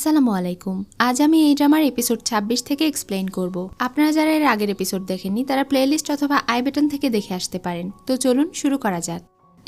আসসালামু আলাইকুম। আজ আমি এই ড্রামার এপিসোড 26 থেকে এক্সপ্লেইন করব। আপনারা যারা এর আগের এপিসোড দেখেননি তারা প্লেলিস্ট অথবা আই বাটন থেকে দেখে আসতে পারেন। তো চলুন শুরু করা যাক।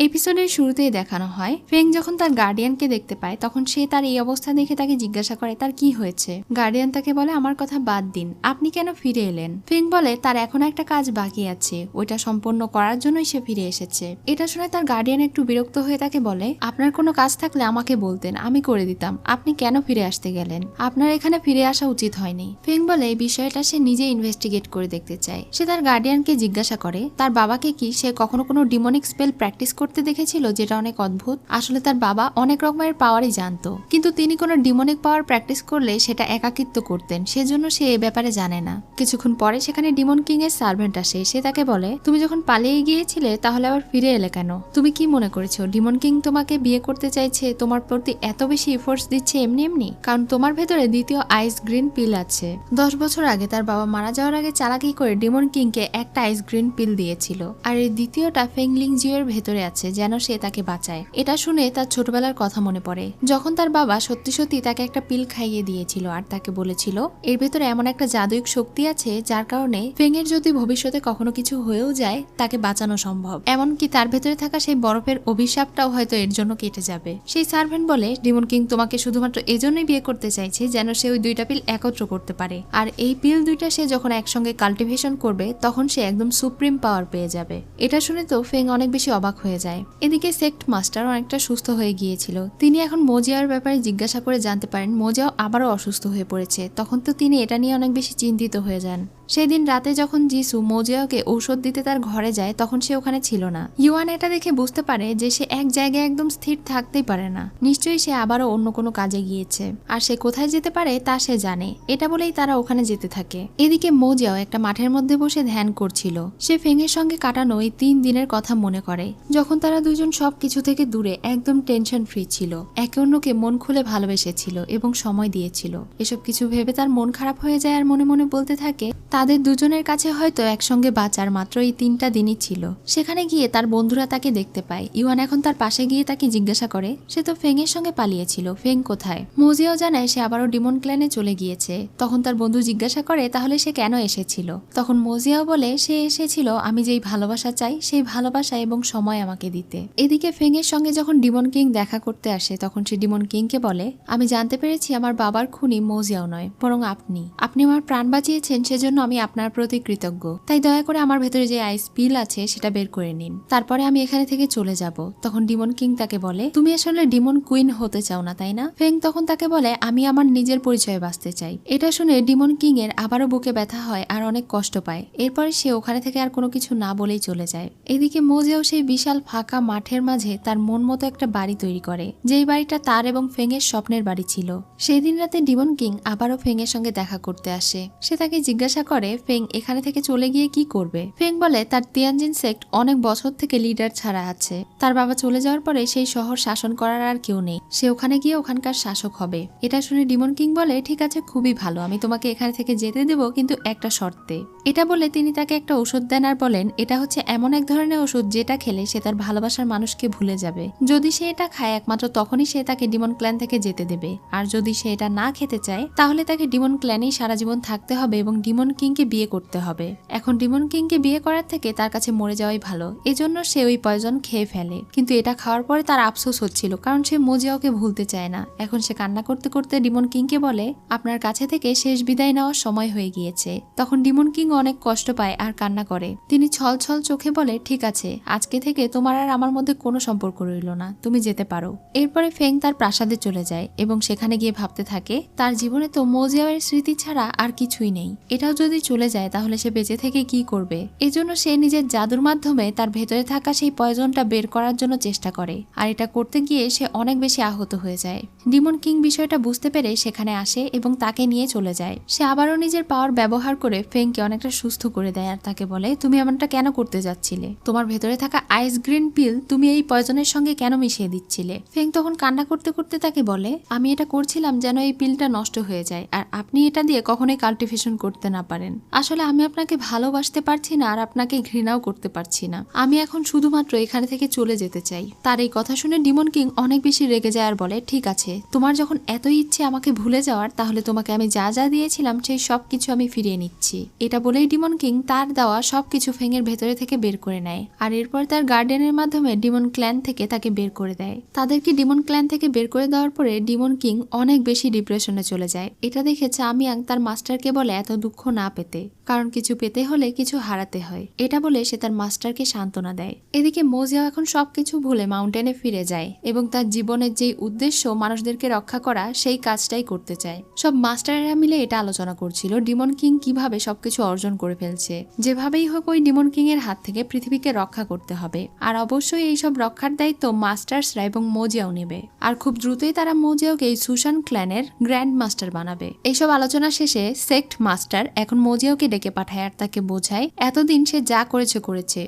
এপিসোডের শুরুতেই দেখানো হয় ফেং যখন তার গার্ডিয়ানকে দেখতে পায় তখন সে তার এই অবস্থা দেখে তাকে জিজ্ঞাসা করে তার কি হয়েছে। গার্ডিয়ান তাকে বলে আমার কথা বাদ দিন, আপনি কেন ফিরে এলেন। ফেং বলে তার এখন একটা কাজ বাকি আছে, ওইটা সম্পন্ন করার জন্যই সে ফিরে এসেছে। এটা শুনে তার গার্ডিয়ান একটু বিরক্ত হয়ে তাকে বলে আপনার কোনো কাজ থাকলে আমাকে বলতেন, আমি করে দিতাম, আপনি কেন ফিরে আসতে গেলেন, আপনার এখানে ফিরে আসা উচিত হয়নি। ফেং বলে এই বিষয়টা সে নিজে ইনভেস্টিগেট করে দেখতে চায়। সে তার গার্ডিয়ানকে জিজ্ঞাসা করে তার বাবাকে কি সে কখনো কোনো ডিমনিক স্পেল প্র্যাকটিস করতে দেখেছিল, যেটা অনেক অদ্ভুত। আসলে তার বাবা অনেক রকমের পাওয়ারই জানতো, কিন্তু তিনি কোনো ডিমনিক পাওয়ার প্র্যাকটিস করলে সেটা একাকিত্ব করতেন, সেজন্য সে এ ব্যাপারে জানে না। কিছুক্ষণ পরে সেখানে ডিমন কিং এর সার্ভেন্ট আসে। সে তাকে বলে তুমি যখন পালিয়ে গিয়েছিলে তাহলে আবার ফিরে এলে কেন, তুমি কি মনে করেছো ডিমন কিং তোমাকে বিয়ে করতে চাইছে, তোমার প্রতি এত বেশি এফোর্টস দিচ্ছে এমনি এমনি? কারণ তোমার ভেতরে দ্বিতীয় আইস গ্রিন পিল আছে। 10 বছর আগে তার বাবা মারা যাওয়ার আগে চালাকি করে ডিমন কিং কে একটা আইস গ্রিন পিল দিয়েছিল, আর এই দ্বিতীয়টা ফেংলিং জিওর ভেতরে আছে যেন সে তাকে বাঁচায়। এটা শুনে তার ছোটবেলার কথা মনে পড়ে, যখন তার বাবা সত্যি সত্যি তাকে একটা পিল খাইয়ে দিয়েছিল আর তাকে বলেছিল এর ভেতরে এমন একটা জাদুয়িক শক্তি আছে যার কারণে ফেং এর যদি ভবিষ্যতে কখনো কিছু হয়েও যায় তাকে বাঁচানো সম্ভব, এমনকি তার ভেতরে থাকা সেই বরফের অভিশাপটাও হয়তো এর জন্য কেটে যাবে। সেই সার্ভেন্ট বলে ডিমন কিং তোমাকে শুধুমাত্র এজন্যই বিয়ে করতে চাইছে যেন সে ওই দুইটা পিল একত্র করতে পারে, আর এই পিল দুইটা সে যখন একসঙ্গে কাল্টিভেশন করবে তখন সে একদম সুপ্রিম পাওয়ার পেয়ে যাবে। এটা শুনে তো ফেং অনেক বেশি অবাক হয়ে যায়। এদিকে সেক্ট মাস্টার অনেকটা সুস্থ হয়ে গিয়েছিল। তিনি এখন মোজিয়ার ব্যাপারে জিজ্ঞাসা করে জানতে পারেন মোজিয়াও আবারও অসুস্থ হয়ে পড়েছে। তখন তো তিনি এটা নিয়ে অনেক বেশি চিন্তিত হয়ে যান। সেদিন রাতে যখন জিসু মোজিয়াওকে ঔষধ দিতে তার ঘরে যায় তখন সে ওখানে ছিল না। ইউয়ান এটা দেখে বুঝতে পারে যে সে এক জায়গায় একদম স্থির থাকতেই পারে না, নিশ্চয়ই সে আবারও অন্য কোনো কাজে গিয়েছে, আর সে কোথায় যেতে পারে তা সে জানে। এটা বলেই তারা ওখানে যেতে থাকে। এদিকে মোজিয়াও একটা মাঠের মধ্যে বসে ধ্যান করছিল। সে ফেংয়ের সঙ্গে কাটানো এই 3 দিনের কথা মনে করে, যখন তারা দুজন সবকিছু থেকে দূরে একদম টেনশন ফ্রি ছিল, একে অন্যকে মন খুলে ভালোবেসেছিল এবং সময় দিয়েছিল। এসব কিছু ভেবে তার মন খারাপ হয়ে যায় আর মনে মনে বলতে থাকে তাদের দুজনের কাছে হয়তো একসঙ্গে বাঁচার মাত্র এই 3টা দিনই ছিল। সেখানে গিয়ে তার বন্ধুরা তাকে দেখতে পায়। ইওয়ান এখন তার পাশে গিয়ে তাকে জিজ্ঞাসা করে সে তো ফেং এর সঙ্গে পালিয়েছিল, ফেং কোথায়? মোজিয়াও জানায় সে আবারও ডিমন ক্ল্যানে চলে গিয়েছে। তখন তার বন্ধু জিজ্ঞাসা করে তাহলে সে কেন এসেছিল? তখন মোজিয়াও বলে সে এসেছিল আমি যেই ভালোবাসা চাই সেই ভালোবাসা এবং সময় আমাকে দিতে। এদিকে ফেং এর সঙ্গে যখন ডিমন কিং দেখা করতে আসে তখন সে ডিমন কিংকে বলে আমি জানতে পেরেছি আমার বাবার খুনি মোজিয়াও নয় বরং আপনি আমার প্রাণ বাঁচিয়েছেন, সেজন্য আমি আপনার প্রতি কৃতজ্ঞ। তাই দয়া করে আমার ভেতরে যে আইস পিল আছে সেটা বের করে নিন, তারপরে আমি এখানে থেকে চলে যাব। তখন ডিমন কিং তাকে বলে তুমি আসলে ডিমন কুইন হতে চাও না তাই না? ফেং তখন তাকে বলে আমি আমার নিজের পরিচয়ে বাঁচতে চাই। এটা শুনে ডিমন কিং এর আবারও বুকে ব্যথা হয় আর অনেক কষ্ট পায়। এরপরে সে ওখানে থেকে আর কোনো কিছু না বলেই চলে যায়। এদিকে মোজিয়াও সেই বিশাল ফাঁকা মাঠের মাঝে তার মন মতো একটা বাড়ি তৈরি করে, যেই বাড়িটা তার এবং ফেং এর স্বপ্নের বাড়ি ছিল। সেই দিন রাতে ডিমন কিং আবারও ফেং এর সঙ্গে দেখা করতে আসে। সে তাকে জিজ্ঞাসা করে ফেং এখানে থেকে চলে গিয়ে কি করবে। ফেং বলে তার তিয়ানজিন সেক্ট অনেক বছর থেকে লিডার ছাড়া আছে, তার বাবা চলে যাওয়ার পরে সেই শহর শাসন করার আর কেউ নেই, সে ওখানে গিয়ে ওখানকার শাসক হবে। এটা শুনে ডিমন কিং বলে ঠিক আছে, খুবই ভালো, আমি তোমাকে এখানে থেকে যেতে দেব, কিন্তু একটা শর্তে। এটা বলে তিনি তাকে একটা ওষুধ দেন আর বলেন এটা হচ্ছে এমন এক ধরনের ওষুধ যেটা খেলে সে তার ভালোবাসার মানুষকে ভুলে যাবে। যদি সে এটা খায় একমাত্র তখনই সে তাকে ডিমন ক্ল্যান থেকে যেতে দেবে, আর যদি সে এটা না খেতে চায় তাহলে তাকে ডিমন ক্ল্যানেই সারা জীবন থাকতে হবে এবং ডিমন কিংকে বিয়ে করতে হবে। এখন ডিমন কিংকে বিয়ে করার থেকে তার কাছে মরে যাওয়াই ভালো, এজন্য সে ওই পয়জন খেয়ে ফেলে। কিন্তু এটা খাওয়ার পরে তার আফসোস হচ্ছিল কারণ সে মোজিয়াওকে ভুলতে চায় না। এখন সে কান্না করতে করতে ডিমন কিংকে বলে আপনার কাছে থেকে শেষ বিদায় নেওয়ার সময় হয়ে গিয়েছে। তখন ডিমন কিং অনেক কষ্ট পায় আর কান্না করে। তিনি ছল ছল চোখে বলে ঠিক আছে, আজকে থেকে তোমার আর আমার মধ্যে কোনো সম্পর্ক রইল না, তুমি যেতে পারো। এরপরে ফেং তার প্রাসাদে চলে যায় এবং সেখানে গিয়ে ভাবতে থাকে তার জীবনে তো মোজিয়াওয়ের স্মৃতি ছাড়া আর কিছুই নেই, এটাও যদি চলে যায় তাহলে সে বেঁচে থেকে কি করবে। এজন্য সে নিজের জাদুর মাধ্যমে তার ভেতরে থাকা সেই পয়জনটা বের করার জন্য চেষ্টা করে, আর এটা করতে গিয়ে সে অনেক বেশি আহত হয়ে যায়। ডিমন কিং বিষয়টা বুঝতে পেরে সেখানে আসে এবং তাকে নিয়ে চলে যায়। সে আবারও নিজের পাওয়ার ব্যবহার করে ফেংকে অনেকটা সুস্থ করে দেয় আর তাকে বলে তুমি এমনটা কেন করতে যাচ্ছিলে, তোমার ভেতরে থাকা আইস গ্রিন পিল তুমি এই পয়জনের সঙ্গে কেন মিশিয়ে দিচ্ছিলে। ফেং তখন কান্না করতে করতে তাকে বলে আমি এটা করছিলাম যেন এই পিলটা নষ্ট হয়ে যায় আর আপনি এটা দিয়ে কখনোই কাল্টিভেশন করতে না পারেন। পারেন। আসলে আমি আপনাকে ভালোবাসতে পারছি না আর আপনাকে ঘৃণাও করতে পারছি না। আমি এখন শুধুমাত্র এখানে থেকে চলে যেতে চাই। তার এই কথা শুনে ডিমন কিং অনেক বেশি রেগে যায় আর বলে, ঠিক আছে, তোমার যখন এতই ইচ্ছে আমাকে ভুলে যাওয়ার, তাহলে তোমাকে আমি যা যা দিয়েছিলাম সেই সবকিছু আমি ফিরিয়ে নিচ্ছি। এটা বলেই ডিমন কিং তার দেওয়া সবকিছু ফেংয়ের ভেতরে থেকে বের করে নেয় আর এরপর তার গার্ডেনের মাধ্যমে ডিমন ক্ল্যান থেকে তাকে বের করে দেয়। তাদেরকে ডিমন ক্ল্যান থেকে বের করে দেওয়ার পরে ডিমন কিং অনেক বেশি ডিপ্রেশনে চলে যায়। এটা দেখে চামিয়াং তার মাস্টারকে বলে এত দুঃখ না পেতে, কারণ কিছু পেতে হলে কিছু হারাতে হয়। এটা বলে সে তার মাস্টারকে সান্ত্বনা দেয়। এদিকে মোজিয়াও এখন সবকিছু ভুলে মাউন্টেনে ফিরে যায় এবং তার জীবনের যেই উদ্দেশ্য মানুষদেরকে রক্ষা করা সেই কাজটাই করতে চায়। সব মাস্টাররা মিলে এটা আলোচনা করছিল ডিমন কিং কিভাবে সবকিছু অর্জন করে ফেলছে। যেভাবেই হোক ওই ডিমন কিং এর হাত থেকে পৃথিবীকে রক্ষা করতে হবে, আর অবশ্যই এইসব রক্ষার দায়িত্ব মাস্টার্সরা এবং মোজিয়াও নেবে। আর খুব দ্রুতই তারা মোজিয়াওকে এই সুশান ক্ল্যানের গ্র্যান্ড মাস্টার বানাবে। এইসব আলোচনা শেষে সেক্ট মাস্টার এখন মোজিয়াওকে ডেকে পাঠায় আর তাকে বোঝায় এতদিন সে যা করেছে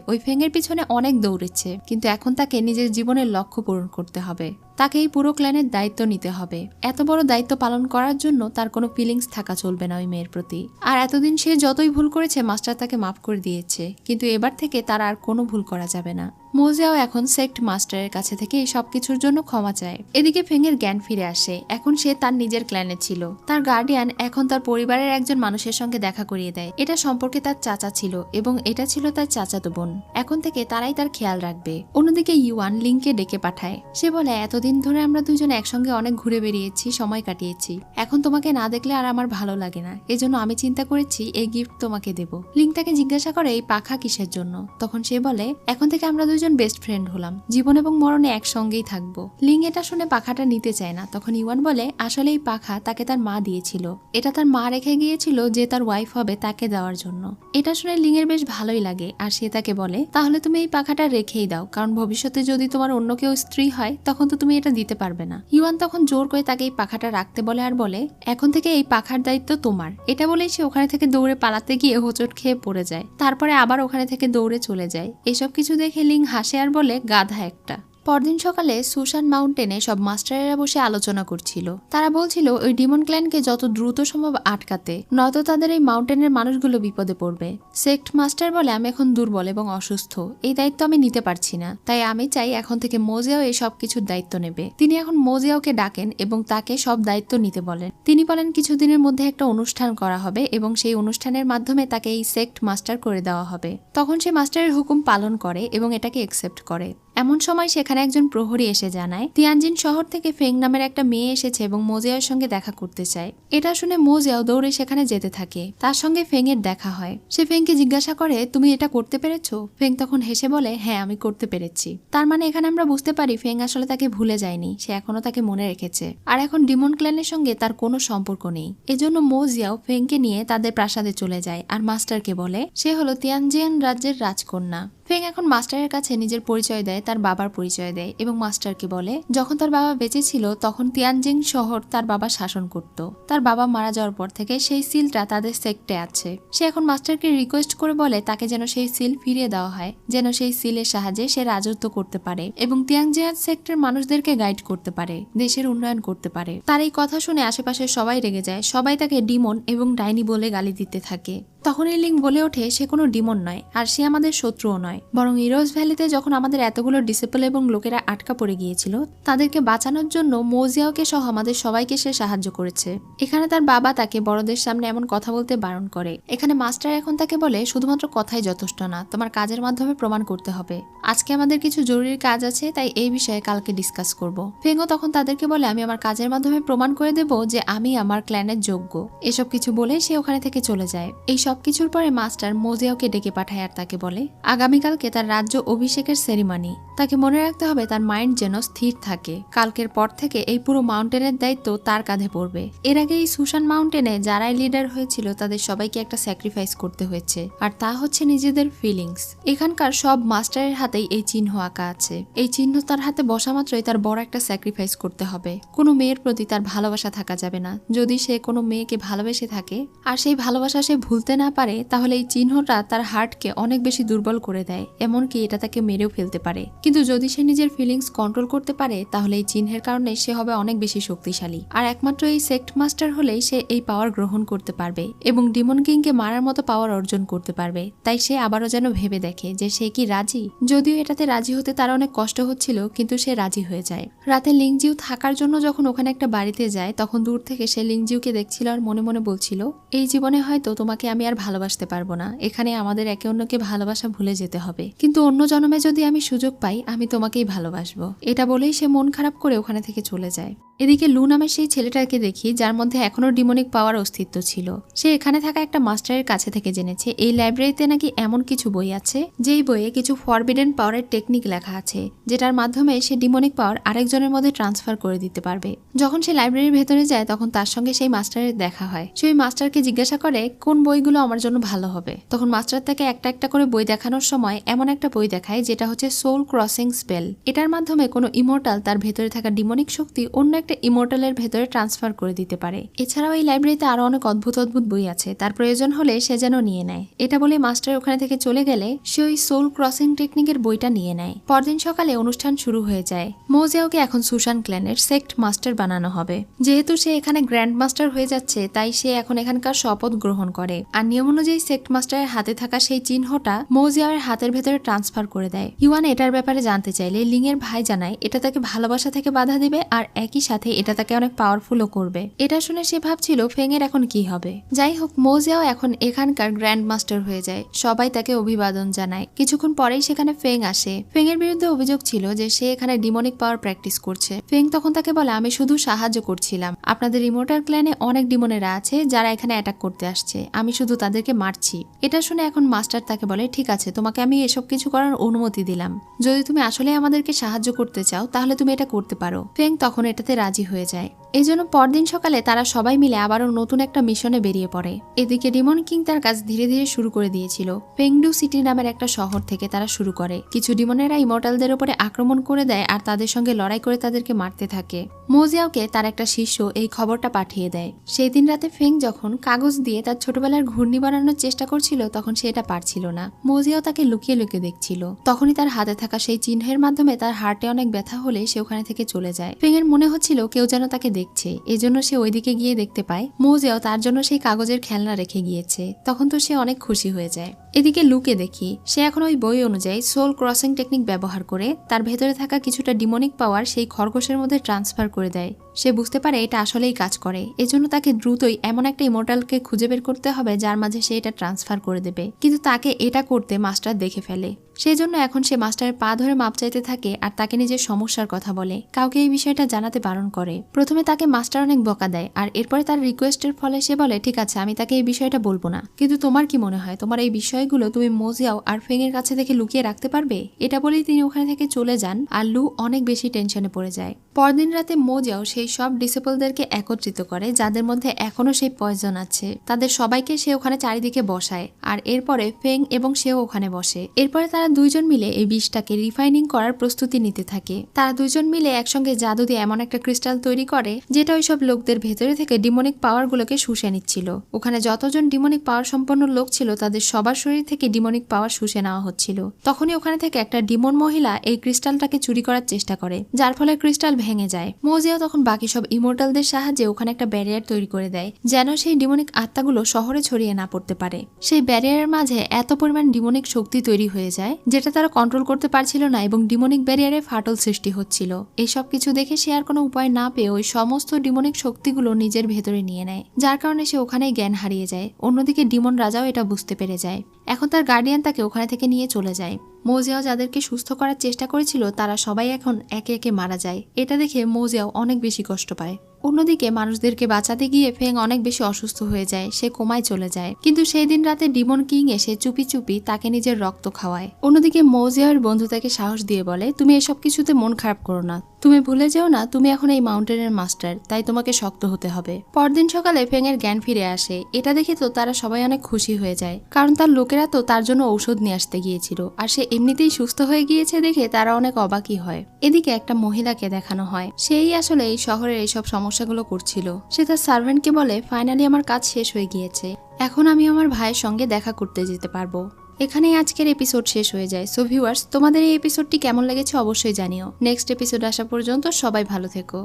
ওই ফেংয়ের পিছনে অনেক দৌড়েছে, কিন্তু এখন তাকে নিজের জীবনের লক্ষ্য পূরণ করতে হবে। তাকে এই পুরো ক্ল্যানের দায়িত্ব নিতে হবে। এত বড় দায়িত্ব পালন করার জন্য তার কোনো ফিলিংস থাকা চলবে না ওই মেয়ের প্রতি। আর এতদিন সে যতই ভুল করেছে মাস্টার তাকে মাফ করে দিয়েছে, কিন্তু এবার থেকে তার আর কোনো ভুল করা যাবে না। মোজিয়াও এখন সেক্ট মাস্টারের কাছে থেকে এই সবকিছুর জন্য ক্ষমা চায়। এদিকে ফেংয়ের জ্ঞান ফিরে আসে। এখন সে তার নিজের ক্ল্যানে ছিল। তার গার্ডিয়ান এখন তার পরিবারের একজন মানুষের সঙ্গে দেখা করিয়ে দেয়। এটা সম্পর্কে তার চাচা ছিল এবং এটা ছিল তার চাচাতো বোন। এখন থেকে তারাই তার খেয়াল রাখবে। অন্যদিকে ইউয়ান লিংকে ডেকে পাঠায়। সে বলে, এতদিন ধরে আমরা দুজন একসঙ্গে অনেক ঘুরে বেরিয়েছি, সময় কাটিয়েছি। এখন তোমাকে না দেখলে আর আমার ভালো লাগে না, এজন্য আমি চিন্তা করেছি এই গিফট তোমাকে দেব। লিং তাকে জিজ্ঞাসা করে এই পাখা কিসের জন্য। তখন সে বলে, এখন থেকে আমরা দুজন বেস্ট ফ্রেন্ড হলাম, জীবন এবং মরণে একসঙ্গেই থাকবো। লিং এটা শুনে পাখাটা নিতে চায় না। তখন ইউয়ান বলে, আসলে এই পাখা তাকে তার মা দিয়েছিল। এটা তার মা রেখে গিয়েছিল যে তার ওয়াইফ হবে তাকে দেওয়ার জন্য। এটা শুনে লিং এর বেশ ভালোই লাগে আর সে তাকে বলে, তাহলে তুমি এই পাখাটা রেখেই দাও, কারণ ভবিষ্যতে যদি তোমার অন্য কেউ স্ত্রী হয় তখন তো তুমি এটা দিতে পারবে না। ইউয়ান তখন জোর করে তাকে এই পাখাটা রাখতে বলে আর বলে, এখন থেকে এই পাখার দায়িত্ব তোমার। এটা বলেই সে ওখানে থেকে দৌড়ে পালাতে গিয়ে হোঁচট খেয়ে পড়ে যায়। তারপরে আবার ওখানে থেকে দৌড়ে চলে যায়। এসব কিছু দেখে লিং হাসে আর বলে, গাধা একটা। পরদিন সকালে সুশান মাউন্টেনে সব মাস্টারেরা বসে আলোচনা করছিল। তারা বলছিল ওই ডিমন ক্ল্যানকে যত দ্রুত সম্ভব আটকাতে, নয়তো তাদের এই মাউন্টেনের মানুষগুলো বিপদে পড়বে। সেক্ট মাস্টার বলে, আমি এখন দুর্বল এবং অসুস্থ, এই দায়িত্ব আমি নিতে পারছি না, তাই আমি চাই এখন থেকে মোজিয়াও এই সব কিছুর দায়িত্ব নেবে। তিনি এখন মোজিয়াওকে ডাকেন এবং তাকে সব দায়িত্ব নিতে বলেন। তিনি বলেন কিছুদিনের মধ্যে একটা অনুষ্ঠান করা হবে এবং সেই অনুষ্ঠানের মাধ্যমে তাকে এই সেক্ট মাস্টার করে দেওয়া হবে। তখন সে মাস্টারের হুকুম পালন করে এবং এটাকে একসেপ্ট করে। এমন সময় সেখানে একজন প্রহরী এসে জানায় তিয়ানজিন শহর থেকে ফেং নামের একটা মেয়ে এসেছে এবং মোজিয়ার সঙ্গে দেখা করতে চায়। এটা শুনে মোজিয়াও দৌড়ে সেখানে যেতে থাকে। তার সঙ্গে ফেং এর দেখা হয়। সে ফেংকে জিজ্ঞাসা করে, তুমি এটা করতে পেরেছো? ফেং তখন হেসে বলে, হ্যাঁ আমি করতে পেরেছি। তার মানে এখানে আমরা বুঝতে পারি ফেং আসলে তাকে ভুলে যায়নি, সে এখনো তাকে মনে রেখেছে আর এখন ডিমন ক্ল্যানের সঙ্গে তার কোনো সম্পর্ক নেই। এজন্য মোজিয়াও ফেংকে নিয়ে তাদের প্রাসাদে চলে যায় আর মাস্টারকে বলে সে হলো তিয়ানজিয়ান রাজ্যের রাজকন্যা। ফেং এখন মাস্টারের কাছে নিজের পরিচয় দেয়, তার বাবার পরিচয় দেয় এবং মাস্টারকে বলে যখন তার বাবা বেঁচে ছিল তখন তিয়ানজিং শহর তার বাবা শাসন করত। তার বাবা মারা যাওয়ার পর থেকে সেই সিলটা তাদের সেক্টে আছে। সে এখন মাস্টারকে রিকোয়েস্ট করে বলে তাকে যেন সেই সিল ফিরিয়ে দেওয়া হয়, যেন সেই সিলের সাহায্যে সে রাজত্ব করতে পারে এবং তিয়ানজিয়ান সেক্টর মানুষদেরকে গাইড করতে পারে, দেশের উন্নয়ন করতে পারে। তার এই কথা শুনে আশেপাশের সবাই রেগে যায়। সবাই তাকে ডিমন এবং ডাইনি বলে গালি দিতে থাকে। তখন এই লিং বলে ওঠে সে কোনো ডিমন নয় আর সে আমাদের শত্রুও নয়, বরং ইরোজ ভ্যালিতে যখন আমাদের এতগুলো ডিসিপল এবং লোকেরা আটকা পড়ে গিয়েছিল তাদেরকে বাঁচানোর জন্য মোজিয়াওকে সহ আমাদের সবাইকে সে সাহায্য করেছে। এখানে তার বাবা তাকে বড়দের সামনে এমন কথা বলতে বারণ করে। এখানে মাস্টার এখন তাকে বলে শুধুমাত্র কথাই যথেষ্ট না, তোমার কাজের মাধ্যমে প্রমাণ করতে হবে। আজকে আমাদের কিছু জরুরি কাজ আছে, তাই এই বিষয়ে কালকে ডিসকাস করব। ফেংও তখন তাদেরকে বলে আমি আমার কাজের মাধ্যমে প্রমাণ করে দেব যে আমি আমার ক্ল্যানের যোগ্য। এসব কিছু বলে সে ওখানে থেকে চলে যায়। এই সবকিছুর পরে মাস্টার মোজিয়াওকে ডেকে পাঠায় আর তাকে বলে আগামীকালকে তার রাজ্য অভিষেকের সেরিমনি। তাকে মনে রাখতে হবে তার মাইন্ড যেন স্থির থাকে। কালকের পর থেকে এই পুরো মাউন্টেনের দায়িত্ব তার কাঁধে পড়বে। এর আগে এই সুশান মাউন্টেনে যারাই লিডার হয়েছিল তাদের সবাইকে একটা স্যাক্রিফাইস করতে হয়েছে, আর তা হচ্ছে নিজেদের ফিলিংস। এখানকার সব মাস্টারের হাতেই এই চিহ্ন আঁকা আছে। এই চিহ্ন তার হাতে বসা মাত্রই তার বড় একটা স্যাক্রিফাইস করতে হবে। কোনো মেয়ের প্রতি তার ভালোবাসা থাকা যাবে না। যদি সে কোনো মেয়েকে ভালোবেসে থাকে আর সেই ভালোবাসা সে ভুলতে না পারে তাহলে এই চিহ্নটা তার হার্টকে অনেক বেশি দুর্বল করে দেয়, এমনকি এটা তাকে মেরেও ফেলতে পারে। কিন্তু যদি সে নিজের ফিলিংস কন্ট্রোল করতে পারে তাহলে এই চিহ্নের কারণে সে হবে অনেক বেশি শক্তিশালী, আর একমাত্র এই সেক্ট মাস্টার হলেই সে এই পাওয়ার গ্রহণ করতে পারবে এবং ডিমন কিংকে মারার মতো পাওয়ার অর্জন করতে পারবে। তাই সে আবারও যেন ভেবে দেখে যে সে কি রাজি। যদিও এটাতে রাজি হতে তার অনেক কষ্ট হচ্ছিল, কিন্তু সে রাজি হয়ে যায়। রাতে লিংজিউ থাকার জন্য যখন ওখানে একটা বাড়িতে যায় তখন দূর থেকে সে লিংজিউকে দেখছিল আর মনে মনে বলছিল, এই জীবনে হয়তো তোমাকে আমি আর ভালোবাসতে পারবো না, এখানে আমাদের একে অন্যকে ভালোবাসা ভুলে যেতে হবে, কিন্তু অন্য জন্মে যদি আমি সুযোগ পাই আমি তোমাকেই ভালোবাসবো। এটা বলেই সে মন খারাপ করে ওখানে থেকে চলে যায়। এদিকে লু নামের সেই ছেলেটাকে দেখি যার মধ্যে এখনো ডিমনিক পাওয়ার অস্তিত্ব ছিল। সে এখানে থাকা একটা মাস্টারের কাছে থেকে জেনেছে এই লাইব্রেরিতে নাকি এমন কিছু বই আছে যেই বইয়ে কিছু ফরবিডেন পাওয়ারের টেকনিক লেখা আছে, যেটার মাধ্যমে সে ডিমনিক পাওয়ার আরেকজনের মধ্যে ট্রান্সফার করে দিতে পারবে। যখন সে লাইব্রেরির ভেতরে যায় তখন তার সঙ্গে সেই মাস্টারের দেখা হয়। সে ওই মাস্টারকে জিজ্ঞাসা করে কোন বইগুলো আমার জন্য ভালো হবে। তখন মাস্টার তাকে একটা একটা করে বই দেখানোর সময় এমন একটা বই দেখায় যেটা হচ্ছে সোল ক্রসিং স্পেল। এটার মাধ্যমে কোনো ইমর্টাল তার ভেতরে থাকা ডিমনিক শক্তি অন্য একটা ইমর্টালের ভেতরে ট্রান্সফার করে দিতে পারে। এছাড়াও এই লাইব্রেরিতে আরো অনেক অদ্ভুত অদ্ভুত বই আছে, তার প্রয়োজন হলে সে যেন নিয়ে নেয়। এটা বলে মাস্টার ওখানে থেকে চলে গেলে সে ওই সোল ক্রসিং টেকনিকের বইটা নিয়ে নেয়। পরদিন সকালে অনুষ্ঠান শুরু হয়ে যায়। মোজিয়াওকে এখন সুশান ক্ল্যানের সেক্ট মাস্টার বানানো হবে। যেহেতু সে এখানে গ্র্যান্ড মাস্টার হয়ে যাচ্ছে তাই সে এখন এখানকার শপথ গ্রহণ করে আর নিয়ম অনুযায়ী সেক্ট মাস্টারের হাতে থাকা সেই চিহ্নটা মোজিয়াওয়ের হাতের ভেতরে ট্রান্সফার করে দেয়। ইউয়ান এটার ব্যাপারে জানতে চাইলে লিং এর ভাই জানায় এটা তাকে ভালোবাসা থেকে বাধা দিবে আর একই সাথে এটা তাকে অনেক পাওয়ারফুলও করবে। এটা শুনে সে ভাবছিল ফেং এর এখন কি হবে। যাই হোক, মোজিয়াও এখন এখানকার গ্র্যান্ড মাস্টার হয়ে যায়। সবাই তাকে অভিবাদন জানায়। কিছুক্ষণ পরেই সেখানে ফেং আসে। ফেং এর বিরুদ্ধে অভিযোগ ছিল যে সে এখানে ডিমনিক পাওয়ার প্র্যাকটিস করছে। ফেং তখন তাকে বলে আমি শুধু সাহায্য করছিলাম, আপনাদের ইমর্টাল ক্ল্যানে অনেক ডিমনেরা আছে যারা এখানে অ্যাটাক করতে আসছে, আমি শুধু তাদেরকে মারছি। এটা শুনে এখন মাস্টার তাকে বলে ঠিক আছে, তোমাকে আমি এসব কিছু করার অনুমতি দিলাম, যদি তুমি আসলে আমাদেরকে সাহায্য করতে চাও তাহলে তুমি এটা করতে পারো। ফেং তখন এটাতে রাজি হয়ে যায়। এই জন্য পরদিন সকালে তারা সবাই মিলে আবারও নতুন একটা মিশনে বেরিয়ে পড়ে। এদিকে ডিমন কিং তার কাজ ধীরে ধীরে শুরু করে দিয়েছিল। পেংডু সিটি নামের একটা শহর থেকে তারা শুরু করে। কিছু ডিমনেরা ইমর্টালদের উপরে আক্রমণ করে দেয় আর তাদের সঙ্গে লড়াই করে তাদেরকে মারতে থাকে। মোজিয়াওকে তার একটা শিষ্য এই খবরটা পাঠিয়ে দেয়। সেই দিন রাতে ফেং যখন কাগজ দিয়ে তার ছোটবেলার ঘূর্ণি বানানোর চেষ্টা করছিল তখন সে এটা পারছিল না। মোজিয়াও তাকে লুকিয়ে লুকিয়ে দেখছিল। তখনই তার হাতে থাকা সেই চিহ্নের মাধ্যমে তার হার্টে অনেক ব্যথা হলে সে ওখানে থেকে চলে যায়। ফেং এর মনে হচ্ছিল কেউ যেন তাকে দেখছে, এজন্য সে ওইদিকে গিয়ে দেখতে পায় মোজিয়াও তার জন্য সেই কাগজের খেলনা রেখে গিয়েছে। তখন তো সে অনেক খুশি হয়ে যায়। এদিকে লুকে দেখি সে এখন ওই বই অনুযায়ী সোল ক্রসিং টেকনিক ব্যবহার করে তার ভেতরে থাকা কিছুটা ডিমনিক পাওয়ার সেই খরগোশের মধ্যে ট্রান্সফার করে দেয়। সে বুঝতে পারে এটা আসলেই কাজ করে, এজন্য তাকে দ্রুতই এমন একটা ইমর্টালকে খুঁজে বের করতে হবে যার মাঝে সে এটা ট্রান্সফার করে দেবে। কিন্তু তাকে এটা করতে মাস্টার দেখে ফেলে। সেই জন্য এখন সে মাস্টারের পা ধরে মাপ চাইতে থাকে আর তাকে নিজের সমস্যার কথা বলে। কাউকে এই বিষয়টা জানাতে বারণ করে। প্রথমে তাকে মাস্টার অনেক বকা দেয় আর এরপরে তার রিকোয়েস্টের ফলে সে বলে ঠিক আছে আমি তাকে এই বিষয়টা বলবো না, কিন্তু তোমার কি মনে হয় তোমার এই বিষয়গুলো তুমি মোজিয়াও আর ফেং এর কাছে থেকে লুকিয়ে রাখতে পারবে? এটা বলেই তিনি ওখানে থেকে চলে যান আর লু অনেক বেশি টেনশনে পড়ে যায়। পরদিন রাতে মোজিয়াও সেই সব ডিসেবলদেরকে একত্রিত করে যাদের মধ্যে এখনো সেই পয়জন আছে। তাদের সবাইকে সে ওখানে চারিদিকে বসায় আর এরপরে ফেং এবং সেও ওখানে বসে। এরপরে তারা দুইজন মিলে এই বিষটাকে রিফাইনিং করার প্রস্তুতি নিতে থাকে। তারা দুইজন মিলে একসঙ্গে জাদু দিয়ে এমন একটা ক্রিস্টাল তৈরি করে যেটা ওইসব লোকদের ভেতরে থেকে ডিমনিক পাওয়ার গুলোকে শুষে নিচ্ছিল। ওখানে যতজন ডিমনিক পাওয়ার সম্পন্ন লোক ছিল তাদের সবার শরীর থেকে ডিমনিক পাওয়ার শুষে নেওয়া হচ্ছিল। তখনই ওখানে থেকে একটা ডিমন মহিলা এই ক্রিস্টালটাকে চুরি করার চেষ্টা করে, যার ফলে ক্রিস্টাল ভেঙে যায়। মোজিয়াও তখন বাকি সব ইমর্টালদের সাহায্যে ওখানে একটা ব্যারিয়ার তৈরি করে দেয় যেন সেই ডিমনিক আত্মাগুলো শহরে ছড়িয়ে না পড়তে পারে। সেই ব্যারিয়ারের মাঝে এত পরিমাণ ডিমনিক শক্তি তৈরি হয়ে যায় যেটা তারা কন্ট্রোল করতে পারছিল না এবং ডিমনিক ব্যারিয়ারে ফাটল সৃষ্টি হচ্ছিল। এইসব কিছু দেখে সে আর কোনো উপায় না পেয়ে ওই সমস্ত ডিমনিক শক্তিগুলো নিজের ভেতরে নিয়ে নেয়, যার কারণে সে ওখানেই জ্ঞান হারিয়ে যায়। অন্যদিকে ডিমন রাজাও এটা বুঝতে পেরে যায়। এখন তার গার্ডিয়ান তাকে ওখানে থেকে নিয়ে চলে যায়। মোজিয়াও যাদেরকে সুস্থ করার চেষ্টা করেছিল তারা সবাই এখন একে একে মারা যায়। এটা দেখে মোজিয়াও অনেক বেশি কষ্ট পায়। অন্যদিকে মানুষদেরকে বাঁচাতে গিয়ে ফেং অনেক বেশি অসুস্থ হয়ে যায়, সে কোমায় চলে যায়। কিন্তু সেই দিন রাতে ডিমন কিং এসে চুপি চুপি তাকে নিজের রক্ত খাওয়ায়। অন্যদিকে মোজিয়াওর বন্ধু তাকে সাহস দিয়ে বলে তুমি এসব কিছুতে মন খারাপ করো না, তুমি ভুলে যেও না তুমি এখন এই মাউন্টেনের মাস্টার, তাই তোমাকে শক্ত হতে হবে। পরদিন সকালে ফেং এর জ্ঞান ফিরে আসে। এটা দেখে তো তারা সবাই অনেক খুশি হয়ে যায়, কারণ তার লোকেরা তো তার জন্য ঔষধ নিয়ে আসতে গিয়েছিল আর সে এমনিতেই সুস্থ হয়ে গিয়েছে দেখে তারা অনেক অবাকই হয়। এদিকে একটা মহিলাকে দেখানো হয়, সেই আসলে এই শহরের এইসব সমস্যাগুলো করছিল। সে তার সার্ভেন্টকে বলে ফাইনালি আমার কাজ শেষ হয়ে গিয়েছে, এখন আমি আমার ভাইয়ের সঙ্গে দেখা করতে যেতে পারবো। এখানেই আজকের এপিসোড শেষ হয়ে যায়। সো ভিউয়ার্স, তোমাদের এই এপিসোডটি কেমন লেগেছে অবশ্যই জানিও। নেক্সট এপিসোড আসা পর্যন্ত সবাই ভালো থেকো।